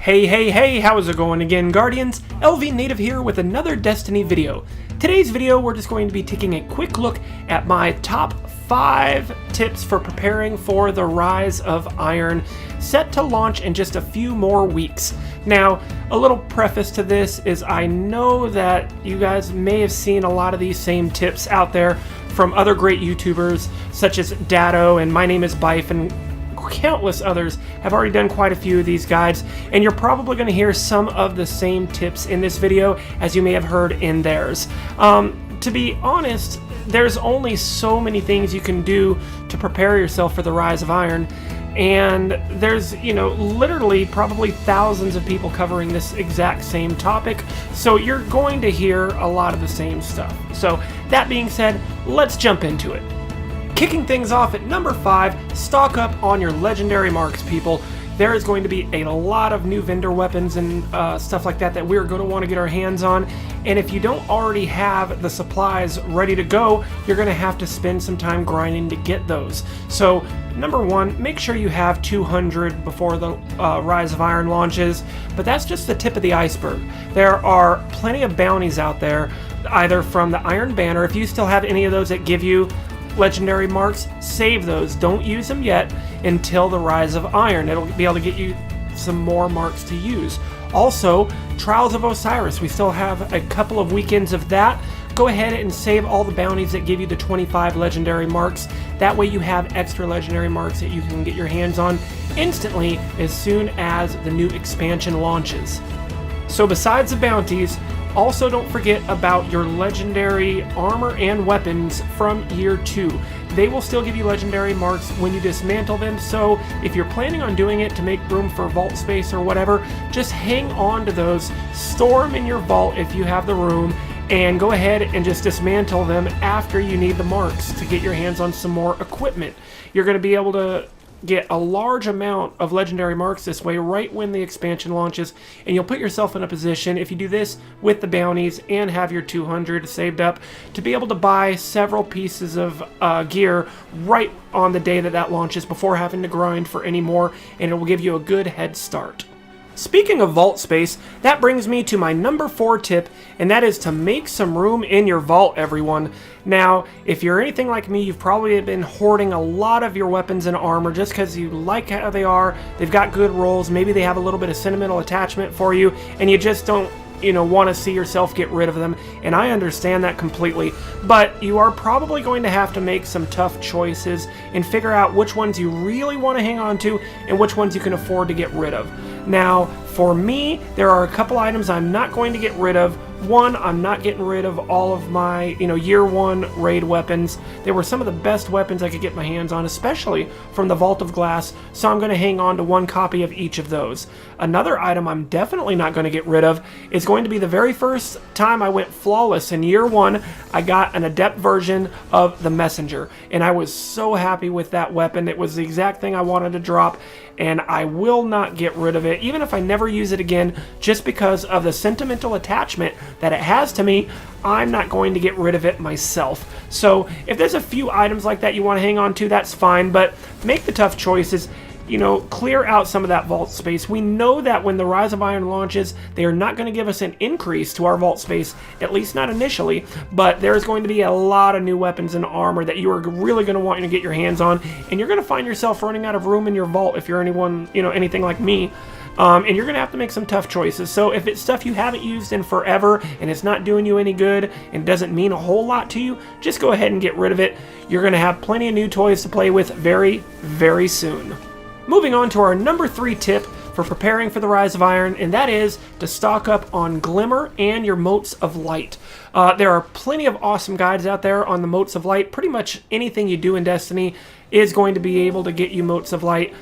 Hey, how's it going again, Guardians? LVnative here with another Destiny video. Today's video, we're just going to be taking a quick look at my top 5 tips for preparing for the Rise of Iron, set to launch in just a few more weeks. Now, a little preface to this is I know that you guys may have seen a lot of these same tips out there from other great YouTubers, such as Datto and My Name is Bife, and countless others have already done quite a few of these guides, and you're probably going to hear some of the same tips in this video as you may have heard in theirs. To be honest, there's only so many things you can do to prepare yourself for the Rise of Iron, and there's, literally probably thousands of people covering this exact same topic, so you're going to hear a lot of the same stuff. So that being said, let's jump into it. Kicking things off at number 5, stock up on your legendary marks, people. There is going to be a lot of new vendor weapons and stuff like that we're going to want to get our hands on, and if you don't already have the supplies ready to go, you're going to have to spend some time grinding to get those. So number 1, make sure you have 200 before the Rise of Iron launches, but that's just the tip of the iceberg. There are plenty of bounties out there, either from the Iron Banner. If you still have any of those that give you legendary marks, save those. Don't use them yet until the Rise of Iron. It'll be able to get you some more marks to use. Also, Trials of Osiris, we still have a couple of weekends of that. Go ahead and save all the bounties that give you the 25 legendary marks. That way you have extra legendary marks that you can get your hands on instantly as soon as the new expansion launches. So besides the bounties, also don't forget about your legendary armor and weapons from year 2. They will still give you legendary marks when you dismantle them, so if you're planning on doing it to make room for vault space or whatever, just hang on to those, store them in your vault if you have the room, and go ahead and just dismantle them after you need the marks to get your hands on some more equipment. You're going to be able to get a large amount of legendary marks this way right when the expansion launches, and you'll put yourself in a position, if you do this with the bounties and have your 200 saved up, to be able to buy several pieces of gear right on the day that launches before having to grind for any more, and it will give you a good head start. Speaking of vault space, that brings me to my number 4 tip, and that is to make some room in your vault, everyone. Now, if you're anything like me, you've probably been hoarding a lot of your weapons and armor just because you like how they are, they've got good rolls, maybe they have a little bit of sentimental attachment for you, and you just don't want to see yourself get rid of them, and I understand that completely, but you are probably going to have to make some tough choices and figure out which ones you really want to hang on to and which ones you can afford to get rid of. Now, for me, there are a couple items I'm not going to get rid of. One, I'm not getting rid of all of my, year 1 raid weapons. They were some of the best weapons I could get my hands on, especially from the Vault of Glass, so I'm going to hang on to 1 copy of each of those. Another item I'm definitely not going to get rid of is going to be the very first time I went flawless in year 1, I got an adept version of the Messenger, and I was so happy with that weapon. It was the exact thing I wanted to drop, and I will not get rid of it, even if I never use it again, just because of the sentimental attachment that it has to me. I'm not going to get rid of it myself. So if there's a few items like that you want to hang on to, that's fine, but make the tough choices. Clear out some of that vault space. We know that when the Rise of Iron launches, they are not going to give us an increase to our vault space, at least not initially, but there's going to be a lot of new weapons and armor that you are really going to want to get your hands on, and you're going to find yourself running out of room in your vault if you're anything like me. And you're going to have to make some tough choices. So if it's stuff you haven't used in forever and it's not doing you any good and doesn't mean a whole lot to you, just go ahead and get rid of it. You're going to have plenty of new toys to play with very, very soon. Moving on to our number 3 tip for preparing for the Rise of Iron, and that is to stock up on Glimmer and your Motes of Light. There are plenty of awesome guides out there on the Motes of Light. Pretty much anything you do in Destiny is going to be able to get you Motes of Light.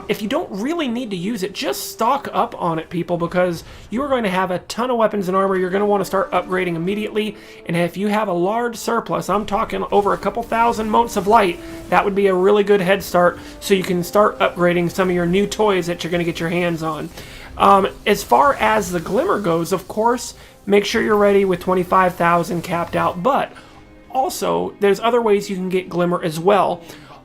If you don't really need to use it, just stock up on it, people, because you are going to have a ton of weapons and armor you're going to want to start upgrading immediately, and if you have a large surplus, I'm talking over a couple thousand Motes of Light, that would be a really good head start, so you can start upgrading some of your new toys that you're going to get your hands on. As far as the Glimmer goes, of course, make sure you're ready with 25,000 capped out, but also, there's other ways you can get Glimmer as well.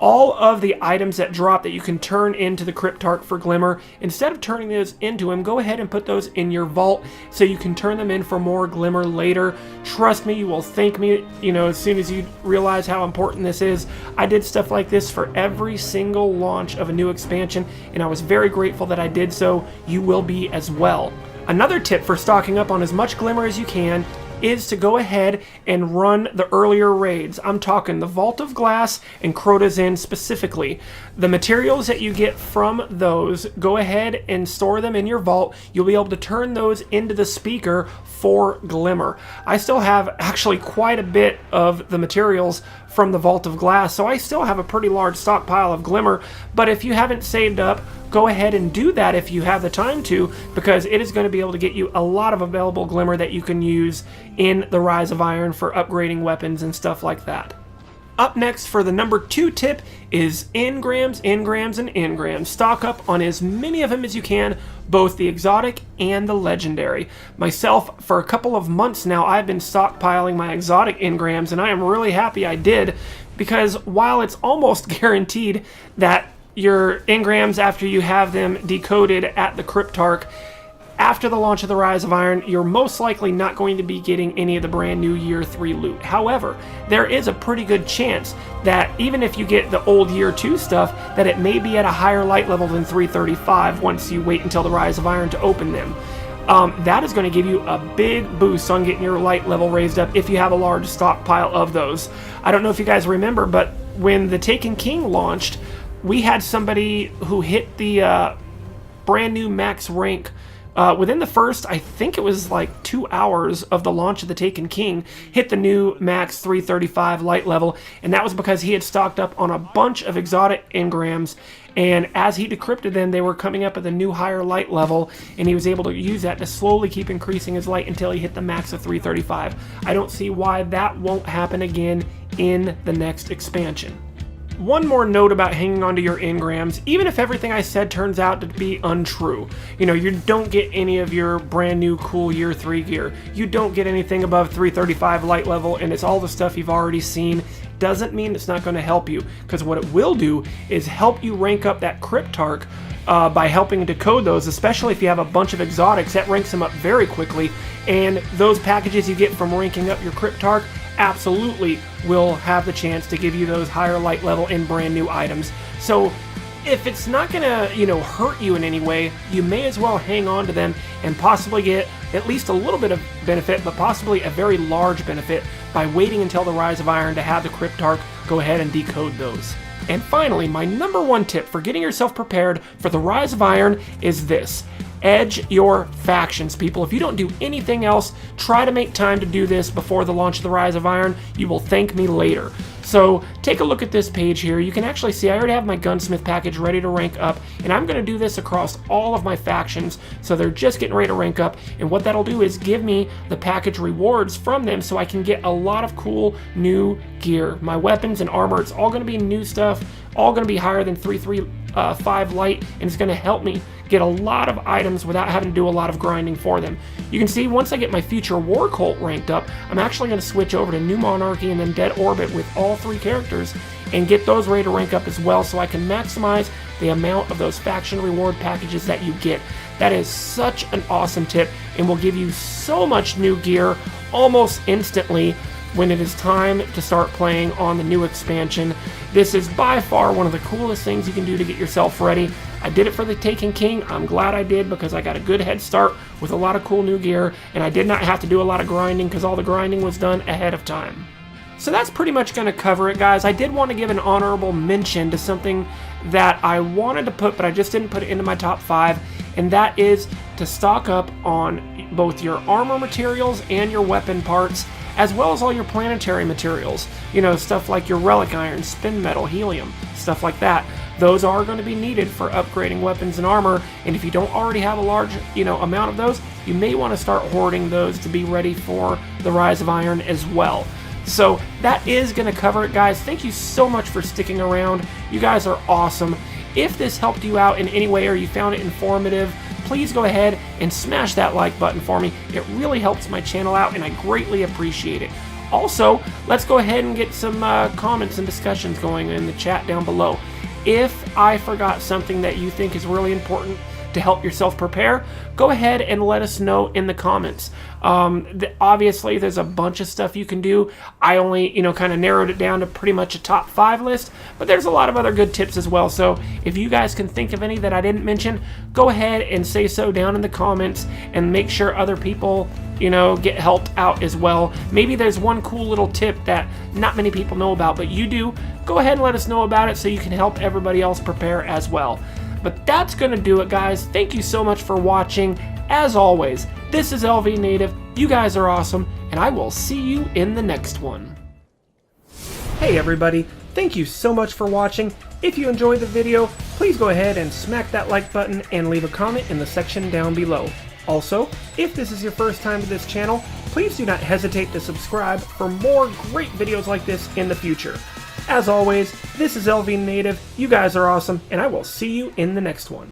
all of the items that drop that you can turn into the Cryptarch for Glimmer, instead of turning those into him, go ahead and put those in your vault so you can turn them in for more Glimmer later. Trust me, you will thank me, as soon as you realize how important this is. I did stuff like this for every single launch of a new expansion, and I was very grateful that I did so. You will be as well. Another tip for stocking up on as much Glimmer as you can is to go ahead and run the earlier raids. I'm talking the Vault of Glass and Crota's Inn specifically. The materials that you get from those, go ahead and store them in your vault. You'll be able to turn those into the speaker for Glimmer. I still have actually quite a bit of the materials from the Vault of Glass, so I still have a pretty large stockpile of Glimmer, but if you haven't saved up, go ahead and do that if you have the time to, because it is going to be able to get you a lot of available Glimmer that you can use in the Rise of Iron for upgrading weapons and stuff like that. Up next for the number 2 tip is Ingrams, Ingrams, and Ingrams. Stock up on as many of them as you can, both the exotic and the legendary. Myself, for a couple of months now, I've been stockpiling my exotic Ingrams, and I am really happy I did, because while it's almost guaranteed that your Ingrams, after you have them decoded at the Cryptarch, after the launch of the Rise of Iron, you're most likely not going to be getting any of the brand new Year 3 loot. However, there is a pretty good chance that even if you get the old Year 2 stuff, that it may be at a higher light level than 335 once you wait until the Rise of Iron to open them. That is going to give you a big boost on getting your light level raised up if you have a large stockpile of those. I don't know if you guys remember, but when the Taken King launched, we had somebody who hit the brand new max rank within the first, I think it was like 2 hours of the launch of the Taken King, hit the new max 335 light level, and that was because he had stocked up on a bunch of exotic Ingrams, and as he decrypted them, they were coming up at the new higher light level, and he was able to use that to slowly keep increasing his light until he hit the max of 335. I don't see why that won't happen again in the next expansion. One more note about hanging on to your Ingrams: even if everything I said turns out to be untrue, you don't get any of your brand new cool Year 3 gear, you don't get anything above 335 light level, and it's all the stuff you've already seen, doesn't mean it's not going to help you, because what it will do is help you rank up that Cryptarch by helping decode those, especially if you have a bunch of exotics. That ranks them up very quickly, and those packages you get from ranking up your Cryptarch absolutely will have the chance to give you those higher light level and brand new items. So if it's not gonna, hurt you in any way, you may as well hang on to them and possibly get at least a little bit of benefit, but possibly a very large benefit by waiting until the Rise of Iron to have the Cryptarch go ahead and decode those. And finally, my number 1 tip for getting yourself prepared for the Rise of Iron is this: edge your factions, people. If you don't do anything else, try to make time to do this before the launch of the Rise of Iron. You will thank me later. So take a look at this page here. You can actually see I already have my gunsmith package ready to rank up, and I'm going to do this across all of my factions, so they're just getting ready to rank up, and what that'll do is give me the package rewards from them so I can get a lot of cool new gear. My weapons and armor, it's all going to be new stuff, all going to be higher than 335 light, and it's going to help me get a lot of items without having to do a lot of grinding for them. You can see once I get my future War Cult ranked up, I'm actually going to switch over to New Monarchy and then Dead Orbit with all 3 characters and get those ready to rank up as well, so I can maximize the amount of those faction reward packages that you get. That is such an awesome tip and will give you so much new gear almost instantly when it is time to start playing on the new expansion. This is by far one of the coolest things you can do to get yourself ready. I did it for the Taken King. I'm glad I did, because I got a good head start with a lot of cool new gear, and I did not have to do a lot of grinding because all the grinding was done ahead of time. So that's pretty much going to cover it, guys. I did want to give an honorable mention to something that I wanted to put, but I just didn't put it into my top 5, and that is to stock up on both your armor materials and your weapon parts, as well as all your planetary materials. Stuff like your relic iron, spin metal, helium, stuff like that. Those are going to be needed for upgrading weapons and armor, and if you don't already have a large, amount of those, you may want to start hoarding those to be ready for the Rise of Iron as well. So that is going to cover it, guys. Thank you so much for sticking around. You guys are awesome. If this helped you out in any way or you found it informative, please go ahead and smash that like button for me. It really helps my channel out, and I greatly appreciate it. Also, let's go ahead and get some comments and discussions going in the chat down below. If I forgot something that you think is really important to help yourself prepare, go ahead and let us know in the comments. Obviously, there's a bunch of stuff you can do. I only, kind of narrowed it down to pretty much a top 5 list, but there's a lot of other good tips as well. So if you guys can think of any that I didn't mention, go ahead and say so down in the comments and make sure other people, get helped out as well. Maybe there's one cool little tip that not many people know about, but you do. Go ahead and let us know about it so you can help everybody else prepare as well. But that's going to do it, guys. Thank you so much for watching. As always, this is LVnative. You guys are awesome, and I will see you in the next one. Hey everybody, thank you so much for watching. If you enjoyed the video, please go ahead and smack that like button and leave a comment in the section down below. Also, if this is your first time to this channel, please do not hesitate to subscribe for more great videos like this in the future. As always, this is LVnative, you guys are awesome, and I will see you in the next one.